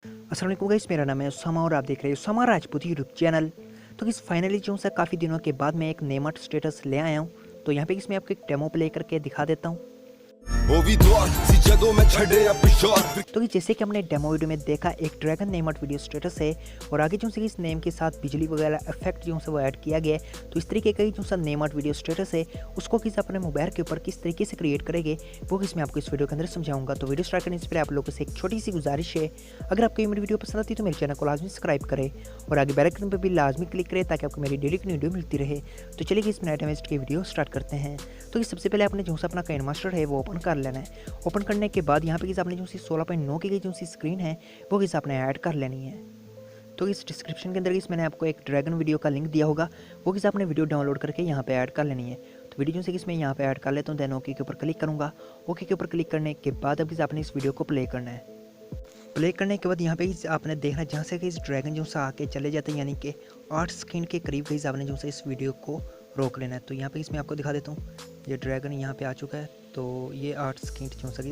अस्सलाम वालेकुम गाइस, मेरा नाम है उसामा और आप देख रहे हैं उसामा राजपूत यूट्यूब चैनल। तो इस फाइनली जो सा काफ़ी दिनों के बाद मैं एक नेमट स्टेटस ले आया हूँ। तो यहाँ पे इसमें आपको एक डेमो प्ले करके दिखा देता हूँ। तो जैसे कि हमने डेमो वीडियो में देखा, एक ड्रैगन नेमट वीडियो स्टेटस है और आगे जो से इस नेम के साथ बिजली वगैरह इफेक्ट जो से वो ऐड किया गया है। तो इस तरीके का जो सा नेमट वीडियो स्टेटस है उसको किस अपने मोबाइल के ऊपर किस तरीके से क्रिएट करेंगे वो किस मैं आपको इस वीडियो के अंदर समझाऊंगा। तो वीडियो स्टार्ट करने से पहले आप लोगों से एक छोटी सी गुजारिश है, अगर आपको ये मेरी वीडियो पसंद आती है तो मेरे चैनल को लाजमी सब्सक्राइब करें और आगे बेल आइकन पर भी लाजमी क्लिक करें ताकि आपको मेरी डेली की वीडियो मिलती रहे। तो चलिए इस मिनट वेस्ट की वीडियो स्टार्ट करते हैं। तो सबसे पहले आपने जो सा अपना काइनमास्टर है वो ओपन कर लेना है। ओपन करने के बाद यहाँ पे आपने जो सी 16.9 की जो सी स्क्रीन है वो किस आपने ऐड कर लेनी है। तो इस डिस्क्रिप्शन के अंदर मैंने आपको एक ड्रैगन वीडियो का लिंक दिया होगा, वो किस आपने वीडियो डाउनलोड करके यहाँ पे ऐड कर लेनी है। तो वीडियो जो से किस मैं यहाँ पे ऐड कर लेता हूँ, देन ओके के ऊपर क्लिक करूँगा। ओके के ऊपर क्लिक करने के बाद अब किस आपने इस वीडियो को प्ले करना है। प्ले करने के बाद यहाँ पे आपने देखना जहाँ से कि इस ड्रैगन जो सा आके चले जाते हैं, यानी कि 8 सेकंड के करीब कहीं आपने जो सा इस वीडियो को रोक लेना है। तो यहाँ पे इसमें आपको दिखा देता हूँ, ये ड्रैगन यहाँ पे आ चुका है। तो ये 8 सेकंड जो सा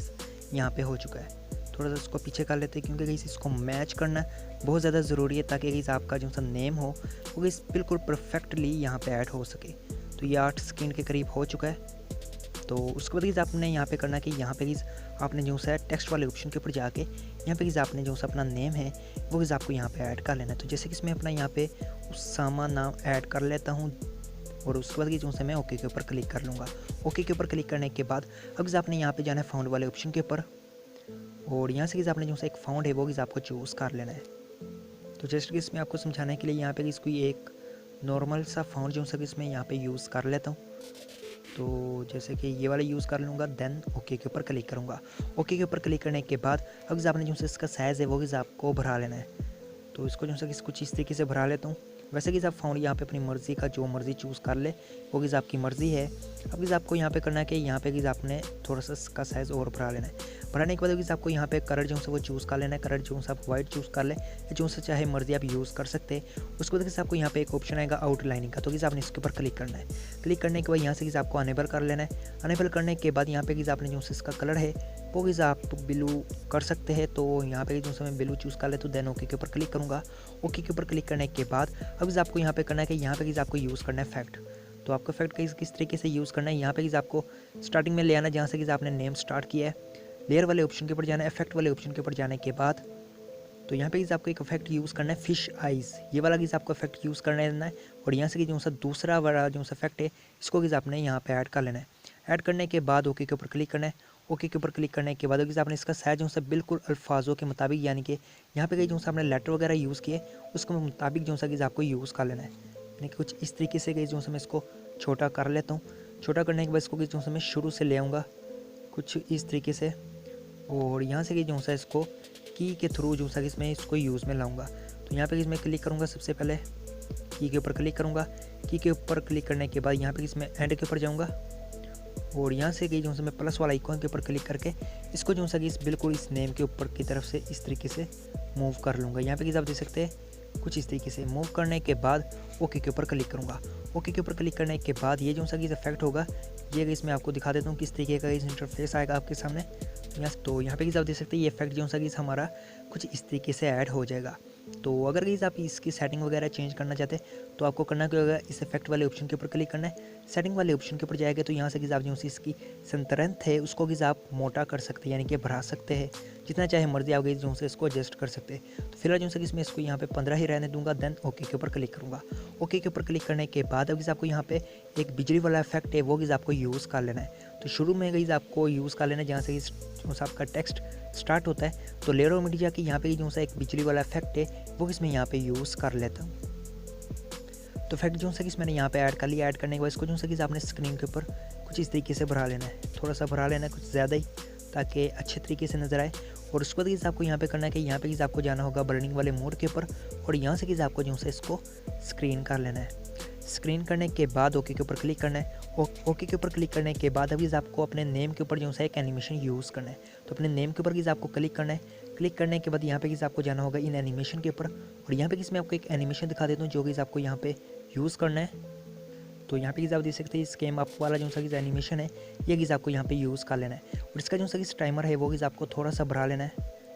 यहाँ पे हो चुका है। थोड़ा सा इसको पीछे कर लेते हैं क्योंकि गई इसको मैच करना बहुत ज़्यादा ज़रूरी है ताकि गई आपका जो सा नेम हो वो गई बिल्कुल परफेक्टली यहाँ पे ऐड हो सके। तो ये 8 सेकंड के करीब हो चुका है। तो उसके बाद आपने यहाँ पे करना कि यहाँ पे आपने जो सा टेक्स्ट वाले ऑप्शन के ऊपर जाके यहाँ पे आपने जो सा अपना नेम है वो आपको यहाँ पे ऐड कर लेना है। तो जैसे कि इसमें अपना यहाँ पे उसामा नाम ऐड कर लेता हूँ और उसके बाद जो से मैं ओके के ऊपर क्लिक कर लूँगा। ओके के ऊपर क्लिक करने के बाद अब आपने यहाँ पे जाना है फाउंड वाले ऑप्शन के ऊपर और यहाँ से आपने जो सा एक फाउंड है वो आपको चूज़ कर लेना है। तो जस्ट कि इसमें आपको समझाने के लिए यहाँ पे इसको एक नॉर्मल सा फाउंड जो सा इसमें यहाँ पे यूज़ कर लेता हूँ। तो जैसे कि ये वाला यूज़ कर लूँगा, देन ओके के ऊपर क्लिक करूँगा। ओके के ऊपर क्लिक करने के बाद अब आपने जो सा इसका साइज़ है वो आपको भरा लेना है। तो इसको जो सा कुछ इस तरीके से भरा लेता हूँ। वैसे कि आप फाउंड यहाँ पे अपनी मर्ज़ी का जो मर्ज़ी चूज़ कर ले, वो किस आपकी मर्ज़ी है। अब आपको यहाँ पे करना है कि यहाँ पे आपने थोड़ा सा इसका साइज़ और भरा लेना है। भराने के बाद आपको यहाँ पे कलर जो है वो चूज़ कर लेना है। कलर जो है आप वाइट चूज़ कर ले, जो सा चाहे मर्ज़ी आप यूज़ कर सकते हैं। उसके बाद आपको यहाँ पे एक ऑप्शन आएगा आउटलाइनिंग का, तो आपने इसके ऊपर क्लिक करना है। क्लिक करने के बाद यहाँ से आपको अनेबल कर लेना है। अनेबल करने के बाद यहाँ पे आपने जो इसका कलर है वो आप ब्लू कर सकते हैं। तो यहाँ पे जो मैं ब्लू चूज़ कर ले, तो देन ओके के ऊपर क्लिक करूँगा। ओके के ऊपर क्लिक करने के बाद अब आपको यहाँ पे करना है कि यहाँ पे आपको यूज़ करना है इफेक्ट। तो आपको इफेक्ट किस तरीके से यूज़ करना है, यहाँ पे आपको स्टार्टिंग में ले आना जहाँ से आपने नेम स्टार्ट किया है। लेयर वाले ऑप्शन के ऊपर जाना है। इफेक्ट वाले ऑप्शन के ऊपर जाने के बाद तो यहाँ पे आपको एक इफेक्ट यूज़ करना है फिश आइज़, ये वाला आपको इफेक्ट यूज़ करना है। और यहाँ से जो सा दूसरा वाला जो सा इफेक्ट है इसको आपने यहाँ पे ऐड कर लेना है। ऐड करने के बाद ओके के ऊपर क्लिक करना है। ओके के ऊपर क्लिक करने के बाद आपने इसका साइज जो सा बिल्कुल अल्फाजों के मुताबिक, यानी कि यहाँ पे जो सा आपने लेटर वगैरह यूज़ किए उसके मुताबिक जो सा आपको यूज़ कर लेना है। यानी कि कुछ इस तरीके से जो सा मैं इसको छोटा कर लेता हूँ। छोटा करने के बाद इसको जो सा मैं शुरू से ले आऊँगा कुछ इस तरीके से, और यहाँ से जो सा इसको की के थ्रू जो सा इसमें इसको यूज़ में लाऊंगा। तो यहाँ पे इसमें क्लिक करूँगा, सबसे पहले की के ऊपर क्लिक करूँगा। की के ऊपर क्लिक करने के बाद यहाँ पे इसमें एंड के ऊपर जाऊँगा और यहाँ से जो सा मैं प्लस वाला आइकॉन के ऊपर क्लिक करके इसको जो सा इस बिल्कुल इस नेम के ऊपर की तरफ से इस तरीके से मूव कर लूँगा। यहाँ पे आप देख सकते हैं कुछ इस तरीके से मूव करने के बाद ओके के ऊपर क्लिक करूँगा। ओके के ऊपर क्लिक करने के बाद ये जो सा इफेक्ट होगा ये इसमें आपको दिखा देता हूँ किस तरीके का इंटरफेस आएगा आपके सामने। तो यहाँ पे आप देख सकते हैं ये इफेक्ट जो सा हमारा कुछ इस तरीके से ऐड हो जाएगा। तो अगर आप इसकी सेटिंग वगैरह चेंज करना चाहते हैं तो आपको करना क्या होगा, इस इफेक्ट वाले ऑप्शन के ऊपर क्लिक करना है। सेटिंग वाले ऑप्शन के ऊपर जाएगा तो यहाँ से आप जो इसकी संतरंत है उसको आप मोटा कर सकते हैं, यानी कि बढ़ा सकते हैं जितना चाहे मर्जी आप जो से इसको एडजस्ट कर सकते हैं। तो फिलहाल जो से इसमें इसको यहाँ पे 15 ही रहने दूंगा। देन ओके के ऊपर क्लिक करूँगा। ओके के ऊपर क्लिक करने के बाद अब आपको यहाँ पे एक बिजली वाला इफेक्ट है वो आपको यूज़ कर लेना है। तो शुरू में आपको यूज़ कर लेना है जहाँ से जो सा आपका टेक्स्ट स्टार्ट होता है। तो लेयर में जाके यहाँ पे जो सा एक बिजली वाला इफेक्ट है वो इसमें यहाँ पे यूज़ कर लेता हूँ। तो इफेक्ट जो सा मैंने यहाँ पे ऐड कर लिया। ऐड करने के बाद इसको जो सा आपने स्क्रीन के ऊपर कुछ इस तरीके से भरा लेना है, थोड़ा सा भरा लेना है, कुछ ज़्यादा ही, ताकि अच्छे तरीके से नज़र आए। और उसके बाद आपको यहाँ पे करना है कि यहाँ पे आपको जाना होगा बर्निंग वाले मोड के ऊपर और यहाँ से आपको जो सा इसको स्क्रीन कर लेना है। स्क्रीन करने के बाद ओके के ऊपर क्लिक करना है। ओके के ऊपर क्लिक करने के बाद अभी आपको अपने नेम के ऊपर जो सा एक एनिमेशन यूज़ करना है। तो अपने नेम के ऊपर आपको क्लिक करना है। क्लिक करने के बाद यहाँ पे आपको जाना होगा इन एनिमेशन के ऊपर और यहाँ पे मैं आपको एक एनिमेशन दिखा देता हूँ जो कि आपको यहाँ पे यूज़ करना है। तो यहाँ पे आप देख सकते हैं स्केम अप वाला जो सा एनिमेशन है ये आपको यहाँ पे यूज़ कर लेना है। और इसका जो सा टाइमर है वो आपको थोड़ा सा बढ़ा लेना है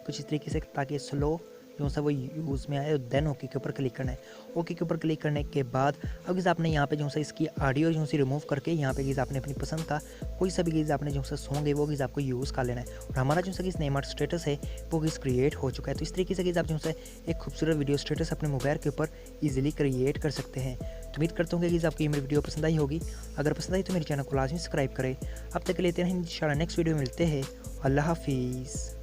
कुछ इस तरीके से, ताकि स्लो जो सा वो यूज़ में आए, देन ओके के ऊपर क्लिक करना है। ओके के ऊपर क्लिक करने के बाद अब गीज़ आपने यहाँ पे जो सा इसकी ऑडियो जो सी रिमूव करके यहाँ पे गीज़ आपने अपनी पसंद का कोई सा भी गीज़ आपने जो सा सॉन्ग है वो गीज़ आपको यूज़ कर लेना है। और हमारा जो सा नेमर स्टेटस है वो गीज़ क्रिएट हो चुका है। तो इस तरीके से गीज़ आप जो सा एक खूबसूरत वीडियो स्टेटस अपने मोबाइल के ऊपर ईजिली क्रिएट कर सकते हैं। तो उम्मीद करता हूँ कि गीज़ आपको ये मेरी वीडियो पसंद आई होगी। अगर पसंद आई तो मेरे चैनल को लाजमी सब्सक्राइब करें। अब तक के लिए इंशाल्लाह नेक्स्ट वीडियो में मिलते हैं। अल्लाह हाफिज़।